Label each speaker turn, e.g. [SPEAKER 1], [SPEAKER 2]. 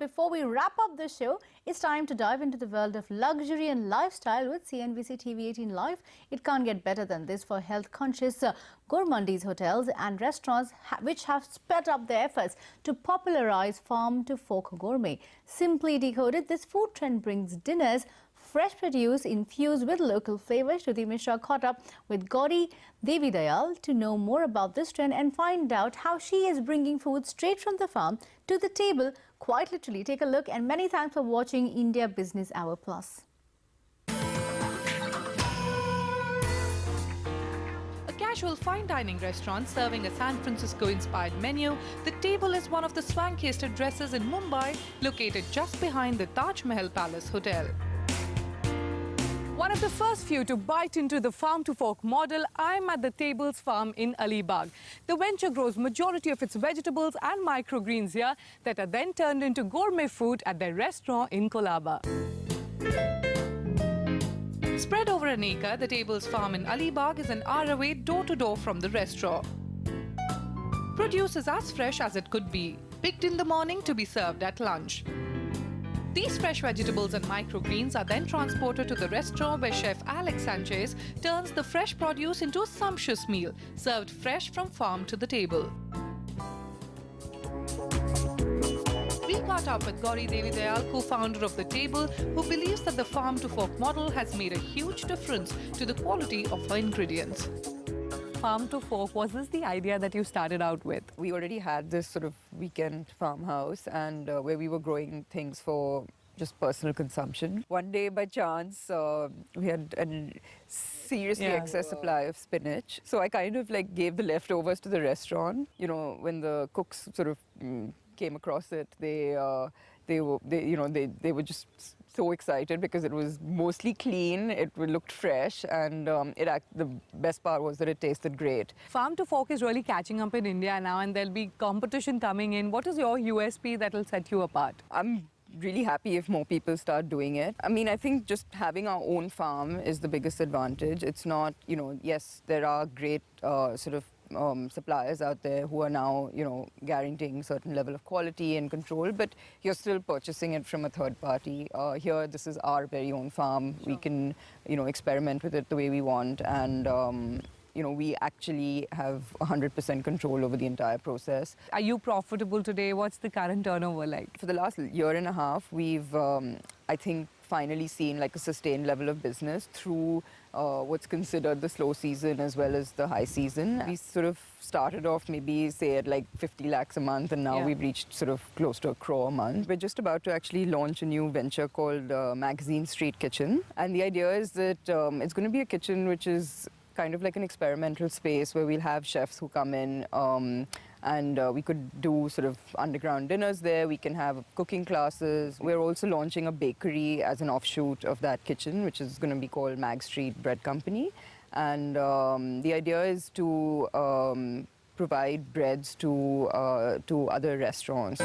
[SPEAKER 1] before we wrap up the show, it's time to dive into the world of luxury and lifestyle with CNBC-TV18 Live. It can't get better than this for health-conscious gourmandise hotels and restaurants which have sped up their efforts to popularize farm-to-fork gourmet. Simply decoded, this food trend brings dinners fresh produce infused with local flavors. Shruti Mishra caught up with Gauri Devidayal to know more about this trend and find out how she is bringing food straight from the farm to the table, quite literally. Take a look, and many thanks for watching India Business Hour Plus.
[SPEAKER 2] A casual fine dining restaurant serving a San Francisco-inspired menu, the table is one of the swankiest addresses in Mumbai, located just behind the Taj Mahal Palace Hotel. One of the first few to bite into the farm-to-fork model, I'm at the Tables Farm in Alibag. The venture grows majority of its vegetables and microgreens here that are then turned into gourmet food at their restaurant in Colaba. Spread over an acre, the Tables Farm in Alibag is an hour away door-to-door from the restaurant. Produce is as fresh as it could be, picked in the morning to be served at lunch. These fresh vegetables and microgreens are then transported to the restaurant where Chef Alex Sanchez turns the fresh produce into a sumptuous meal, served fresh from farm to the table. We caught up with Gauri Devidayal, co-founder of The Table, who believes that the farm-to-fork model has made a huge difference to the quality of her ingredients. Farm-to-fork, was this the idea that you started out with?
[SPEAKER 3] We already had this sort of weekend farmhouse and where we were growing things for just personal consumption. One day, by chance, we had a seriously excess supply of spinach. So I kind of like gave the leftovers to the restaurant. You know, when the cooks sort of came across it, they were just so excited because it was mostly clean, it looked fresh, and the best part was that it tasted great.
[SPEAKER 2] Farm-to-fork is really catching up in India now, and there'll be competition coming in. What is your USP that will set you apart?
[SPEAKER 3] I'm really happy if more people start doing it. I mean, I think just having our own farm is the biggest advantage. It's not, you know, yes, there are great suppliers out there who are now, you know, guaranteeing certain level of quality and control, but you're still purchasing it from a third party. Here, this is our very own farm. Sure. We can, you know, experiment with it the way we want, and you know, we actually have 100% control over the entire process.
[SPEAKER 2] Are you profitable today? What's the current turnover like?
[SPEAKER 3] For the last year and a half, we've, I think, finally seen like a sustained level of business through what's considered the slow season as well as the high season. We sort of started off maybe, say, at like 50 lakhs a month, and now we've reached sort of close to 1 crore a month. We're just about to actually launch a new venture called Magazine Street Kitchen. And the idea is that it's going to be a kitchen which is kind of like an experimental space where we'll have chefs who come in and we could do sort of underground dinners there. We can have cooking classes. We're also launching a bakery as an offshoot of that kitchen, which is going to be called Mag Street Bread Company. And the idea is to provide breads to other restaurants.